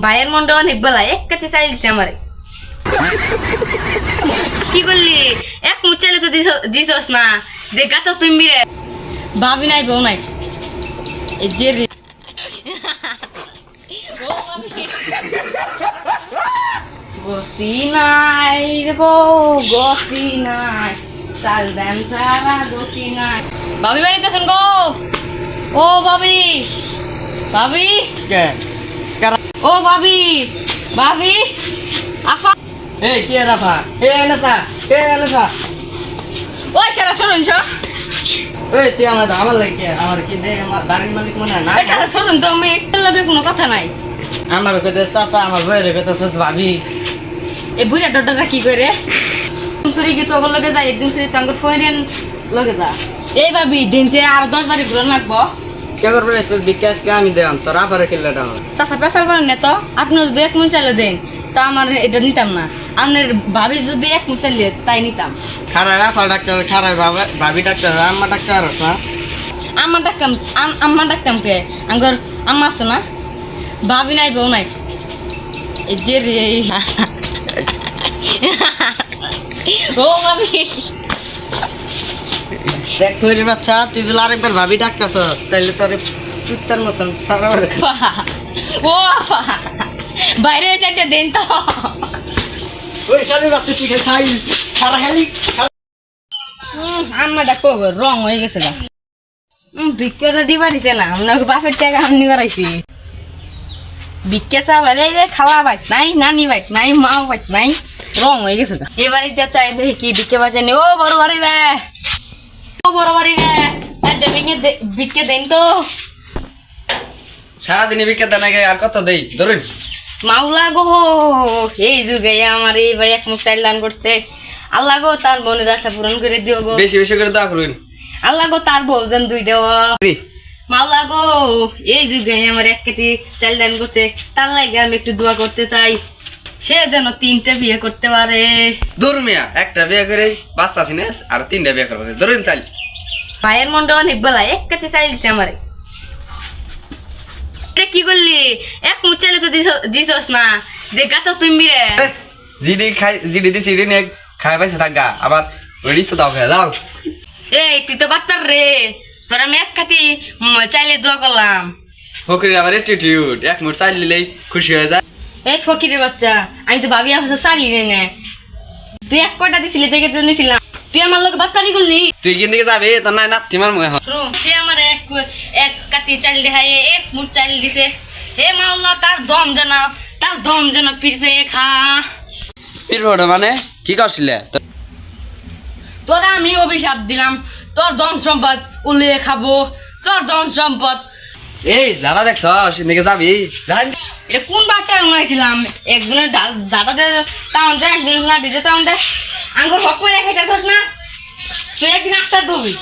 ভাইয়ের মনটা অনেক বেলা এক কাছে চাই দিচ্ছে আমারে কি করলি এক মুচালে তো দিছস না দেখা তো তুমি রে ভাবি নাই বউ নাই এই যে গতি নাই রে গতি নাই চাল দেন সারা গতি নাই ভাবি বাড়িতে শুন গো ও ভাবি ভাবি ও ভাবি ভাবি আফা এই কে রাফা এ নাসা ওই সারা শুনুন এই তুই আমার লাগে কে আমার কি দে আমার বাড়ির মালিক মনে হয় না সারা শুনুন তো আমি লগে কোনো কথা নাই আমার কাছে চাচা আমার বইয়ের কাছে ভাবি এই বুড়া ডডাটা কি করে সুরি কি তো লগে যাই একদিন সুরি তাঙ্গর ফোরেন লগে যা এই ভাবি দিন যে আর 10 বারে ঘুরে লাগবো কে করবে তোর বিকাশ কে আমি দেম তোর আবার কিল্লাটা চাচা পেশাল করেন না তো আপনি যদি এক মুন চাইলে দেন তা আমার এটা নিতাম না আপনার ভাবি যদি এক মুন চাইলে তাই নিতাম খারাপ রাফা ডাক্তার খারাপ ভাবি ডাক্তার আম্মা ডাক্তার না আম্মা ডাকতাম কে আঙ্গর আম্মা আছে না ভাবি নাই বউ নাই এই যে রে ও ভাবি দেখ তোর বাচ্চা তুই যদি আরেকবার ভাবি ডাক্তার তাইলে তোর চুত্তার মতন সারা ও বাইরে চারটে দেন তো ওই সারি বাচ্চা তুই খাই সারা খালি আম্মা ডাকো রং হয়ে গেছে গা ভিক্ষাটা দিবা দিছে না আপনাকে বাপের টাকা আমনি করাইছি ভিক্ষা চা বাইরে খাওয়া বাইট নাই নানি বাইট নাই মাও বাইট নাই রং হয়ে গেছে গা এবারে চাই দেখি কি ভিক্ষা বাঁচানি ও বড় বাড়ি রে ও বড় বাড়ি রে চারটে ভিক্ষা দেন তো সারাদিনে বিকেল দেন আর কত দেই ধরুন মাওলা গো এই যুগে আমার এই ভাই এক মুখ চাইল দান করতে আল্লাহ গো তার বোনের আশা পূরণ করে দিও গো বেশি বেশি করে দোয়া করুন আল্লাহ গো তার বউ যেন দুই দেওয়া মাওলা গো এই যুগে আমার এক কেজি চাইল দান করতে তার লাগে আমি একটু দোয়া করতে চাই সে যেন 3টে বিয়ে করতে পারে ধরুন মিয়া একটা বিয়ে করে বাচ্চা আছি না আর 3টা বিয়ে করবো ধরুন চাল ভাইয়ের মনটা অনেক বেলা এক কেজি চাইল দিচ্ছে আমারে কি করলি এক মুখ চাইলে তো দিছস না দেখা তো তুমি রে জিডি দি সিডি নিয়ে খাই পাইছে থাকা আবার রিক্স দাও খেয়ে দাও এই তুই তো বাচ্চার রে তোর আমি এক কাতি চাইলে দোয়া করলাম ফকিরের আবার অ্যাটিটিউড এক মুঠ চাল দিলেই খুশি হয়ে যায় এই ফকিরের বাচ্চা আমি তো ভাবি আসা চালি নে তুই এক কয়টা দিছিলি থেকে তো নিছিলাম তুই আমার লোক বাচ্চারি করলি তুই কিন দিকে যাবি তোর নাই নাতি মার মুখ এখন সে আমার এক কাতি চাল দেখাই এক মুঠ চাল দিছে হে মাওলা তার দম যেন পিড়তে খা পিরবড় মানে কি করছিলে তোরা আমি অভিশাপ দিলাম তোর ধন সম্পদ উলিয়ে খাবো তোর ধন সম্পদ এই যারা দেখছ সেদিকে যাবি এটা কোন বারটা উনাইছিলাম একজনের জাটাতে টাউন দেয় একজনের লাঠি যে টাউন দেয় আঙ্গুর হক করে খাইতেছস না তুই একদিন আটটা দিবি